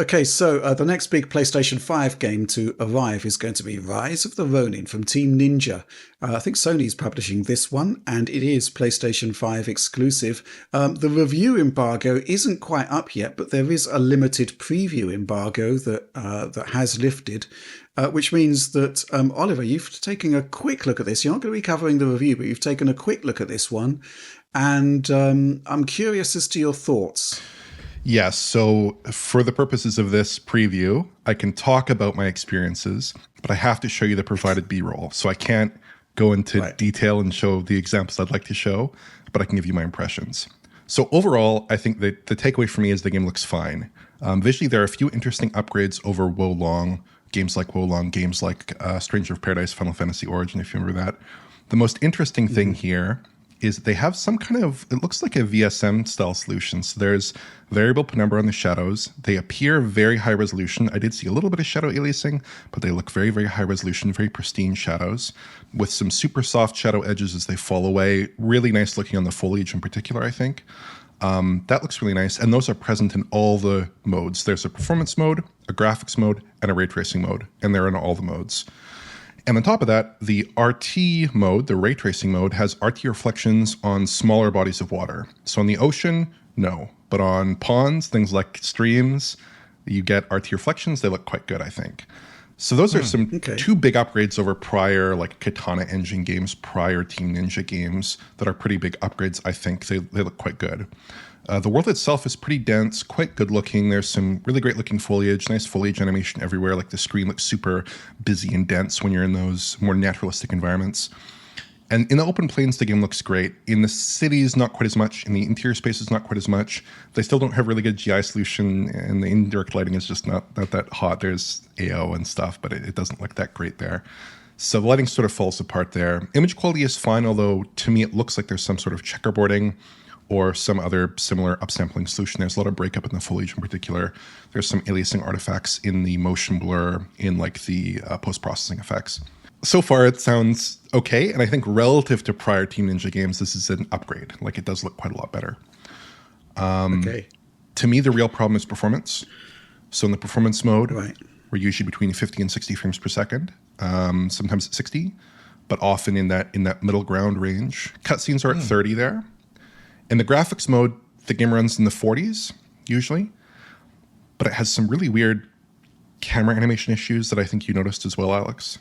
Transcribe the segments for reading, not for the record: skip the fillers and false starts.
Okay, so the next big PlayStation 5 game to arrive is going to be Rise of the Ronin from Team Ninja. I think Sony's publishing this one, and it is PlayStation 5 exclusive. The review embargo isn't quite up yet, but there is a limited preview embargo that has lifted, which means that, Oliver, you've taken a quick look at this. You're not going to be covering the review, but you've taken a quick look at this one, and I'm curious as to your thoughts. Yes, so for the purposes of this preview, I can talk about my experiences, but I have to show you the provided B-roll. So I can't go into detail and show the examples I'd like to show, but I can give you my impressions. So overall, I think that the takeaway for me is the game looks fine. Visually, there are a few interesting upgrades over Wolong, games like Wolong, games like Stranger of Paradise, Final Fantasy Origin, if you remember that. The most interesting thing here is they have some kind of, it looks like a VSM style solution. So there's variable penumbra on the shadows. They appear very high resolution. I did see a little bit of shadow aliasing, but they look very, very high resolution, very pristine shadows with some super soft shadow edges as they fall away. Really nice looking on the foliage in particular, I think. That looks really nice. And those are present in all the modes. There's a performance mode, a graphics mode, and a ray tracing mode. And they're in all the modes. And on top of that, the RT mode, the ray tracing mode, has RT reflections on smaller bodies of water. So on the ocean, no. But on ponds, things like streams, you get RT reflections. They look quite good, I think. So those are two big upgrades over prior, like Katana Engine games, prior Team Ninja games that are pretty big upgrades, I think. They look quite good. The world itself is pretty dense, quite good looking. There's some really great looking foliage, nice foliage animation everywhere. Like the screen looks super busy and dense when you're in those more naturalistic environments. And in the open plains, the game looks great. In the cities, not quite as much. In the interior spaces, not quite as much. They still don't have really good GI solution, and the indirect lighting is just not that hot. There's AO and stuff, but it doesn't look that great there. So the lighting sort of falls apart there. Image quality is fine, although to me it looks like there's some sort of checkerboarding or some other similar upsampling solution. There's a lot of breakup in the foliage in particular. There's some aliasing artifacts in the motion blur, in like the post-processing effects. So far, it sounds okay, and I think relative to prior Team Ninja games, this is an upgrade. Like, it does look quite a lot better. To me, the real problem is performance. So in the performance mode, we're usually between 50 and 60 frames per second, sometimes at 60, but often in that middle ground range. Cutscenes are at 30 there. In the graphics mode, the game runs in the 40s, usually, but it has some really weird camera animation issues that I think you noticed as well, Alex.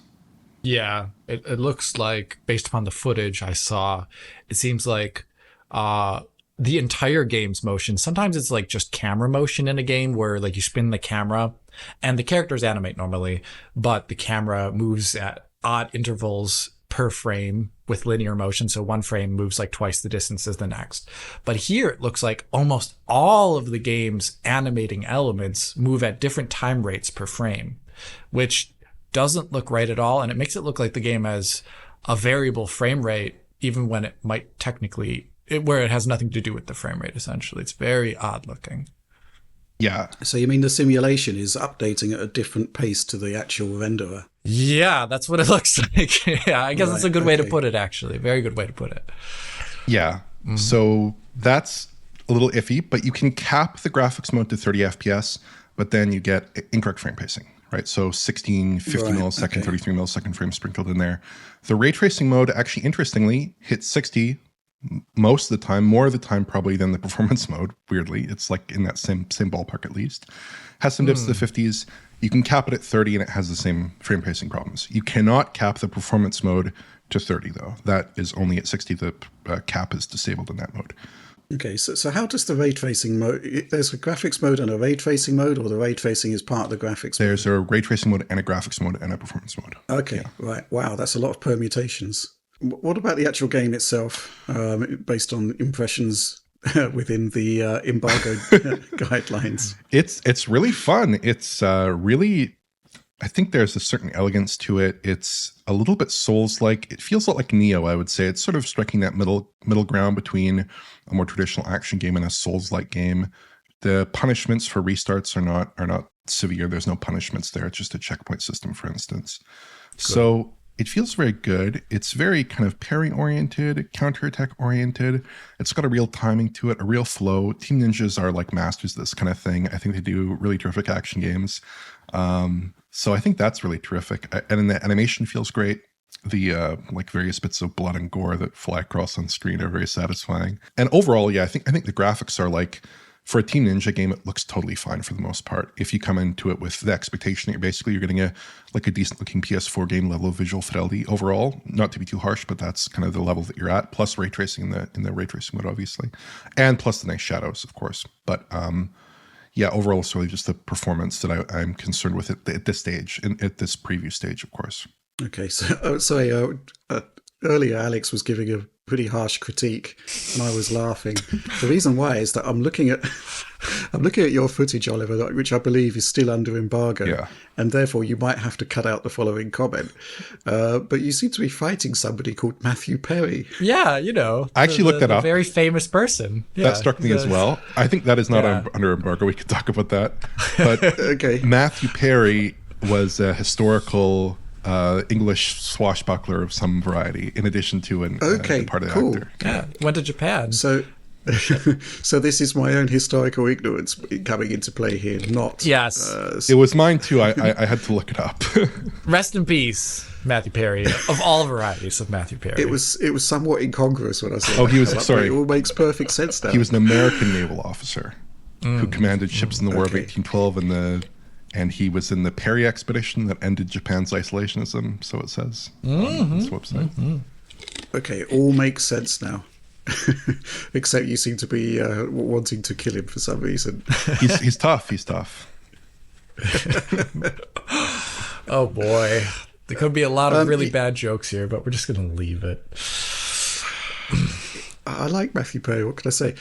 Yeah, it looks like, based upon the footage I saw, it seems like the entire game's motion, sometimes it's like just camera motion in a game where like you spin the camera and the characters animate normally, but the camera moves at odd intervals per frame with linear motion. So one frame moves like twice the distance as the next. But here it looks like almost all of the game's animating elements move at different time rates per frame, which doesn't look right at all. And it makes it look like the game has a variable frame rate, even when it might technically, where it has nothing to do with the frame rate, essentially. It's very odd looking. Yeah. So you mean the simulation is updating at a different pace to the actual renderer? Yeah, that's what it looks like. Yeah, I guess that's a good way to put it, actually. Very good way to put it. Yeah. So that's a little iffy, but you can cap the graphics mode to 30 FPS, but then you get incorrect frame pacing, right? So 16, 50 millisecond, 33 millisecond frames sprinkled in there. The ray tracing mode, actually, interestingly, hits 60 most of the time, more of the time probably than the performance mode, weirdly. It's like in that same ballpark at least. Has some dips to the 50s. You can cap it at 30 and it has the same frame pacing problems. You cannot cap the performance mode to 30 though. That is only at 60. The cap is disabled in that mode. Okay, so how does the ray tracing mode, there's a graphics mode and a ray tracing mode, or the ray tracing is part of the graphics mode? There's a ray tracing mode and a graphics mode and a performance mode. Okay, right. Wow, that's a lot of permutations. What about the actual game itself, based on impressions within the embargo guidelines? It's really fun. It's really, I think there's a certain elegance to it. It's a little bit Souls-like. It feels a lot like Neo, I would say. It's sort of striking that middle ground between a more traditional action game and a Souls-like game. The punishments for restarts are not severe. There's no punishments there. It's just a checkpoint system, for instance. Cool. So It feels very good. It's very kind of parry oriented, counterattack oriented. It's got a real timing to it, a real flow. Team Ninjas are like masters of this kind of thing. I think they do really terrific action games. So I think that's really terrific. And the animation feels great. The like various bits of blood and gore that fly across on screen are very satisfying. And overall, yeah, I think the graphics are like, for a Team Ninja game, it looks totally fine for the most part. If you come into it with the expectation that you're getting a decent looking PS4 game level of visual fidelity overall, not to be too harsh, but that's kind of the level that you're at. Plus ray tracing in the ray tracing mode, obviously, and plus the nice shadows, of course. But yeah, overall, it's really just the performance that I'm concerned with at this stage, and at this preview stage, of course. Okay, so sorry. Earlier, Alex was giving a pretty harsh critique, and I was laughing. The reason why is that I'm looking at your footage, Oliver, which I believe is still under embargo, and therefore you might have to cut out the following comment. But you seem to be fighting somebody called Matthew Perry. Yeah, I actually looked that up. A very famous person. Yeah, that struck me as well. I think that is not under embargo. We could talk about that. But okay. Matthew Perry was a historical English swashbuckler of some variety, in addition to an departed actor. Yeah, went to Japan. So this is my own historical ignorance coming into play here. Not yes, it was mine too. I had to look it up. Rest in peace, Matthew Perry, of all varieties of Matthew Perry. It was somewhat incongruous when I said. Oh, he was sorry. It all makes perfect sense now. He was an American naval officer who commanded ships in the War of 1812 and he was in the Perry expedition that ended Japan's isolationism, so it says on his website. Okay, it all makes sense now. Except you seem to be wanting to kill him for some reason. He's tough. He's tough. Oh boy. There could be a lot of really bad jokes here, but we're just going to leave it. I like Matthew Perry. What can I say?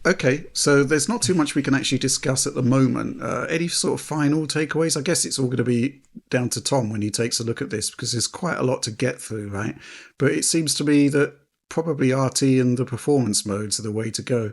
Okay, so there's not too much we can actually discuss at the moment. Any sort of final takeaways? I guess it's all going to be down to Tom when he takes a look at this, because there's quite a lot to get through, right? But it seems to me that probably RT and the performance modes are the way to go.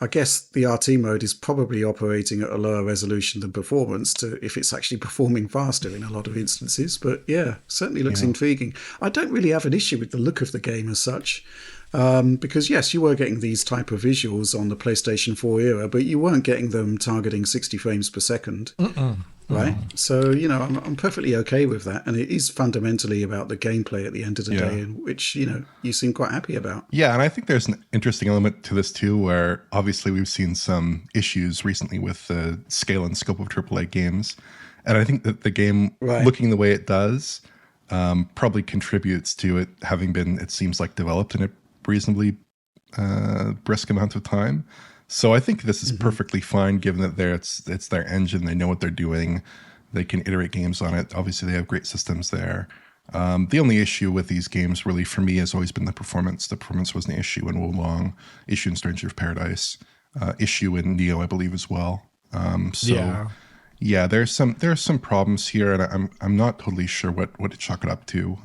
I guess the RT mode is probably operating at a lower resolution than performance if it's actually performing faster in a lot of instances. But yeah, certainly looks intriguing. I don't really have an issue with the look of the game as such. Because yes, you were getting these type of visuals on the PlayStation 4 era, but you weren't getting them targeting 60 frames per second, right? So, I'm perfectly okay with that. And it is fundamentally about the gameplay at the end of the day, which, you seem quite happy about. Yeah, and I think there's an interesting element to this too, where obviously we've seen some issues recently with the scale and scope of AAA games. And I think that the game, looking the way it does, probably contributes to it having been, it seems like, developed in a reasonably brisk amount of time. So I think this is perfectly fine, given that it's their engine. They know what they're doing. They can iterate games on it. Obviously, they have great systems there. The only issue with these games, really, for me, has always been the performance. The performance was an issue in Wolong, issue in Stranger of Paradise, issue in Neo, I believe, as well. Yeah, there's some problems here, and I'm not totally sure what to chalk it up to,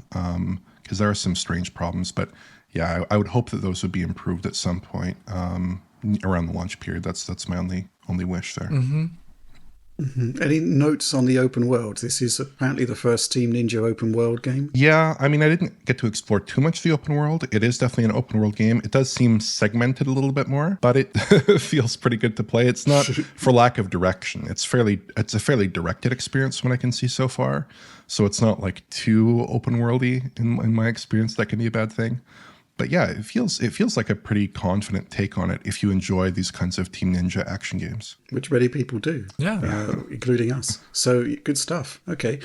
because there are some strange problems, but yeah, I would hope that those would be improved at some point around the launch period. That's my only wish there. Any notes on the open world? This is apparently the first Team Ninja open world game. Yeah, I mean, I didn't get to explore too much of the open world. It is definitely an open world game. It does seem segmented a little bit more, but it feels pretty good to play. It's not for lack of direction. It's a fairly directed experience from what I can see so far. So it's not like too open worldy in my experience. That can be a bad thing. But yeah, it feels like a pretty confident take on it if you enjoy these kinds of Team Ninja action games. Which many people do, including us. So good stuff. Okay.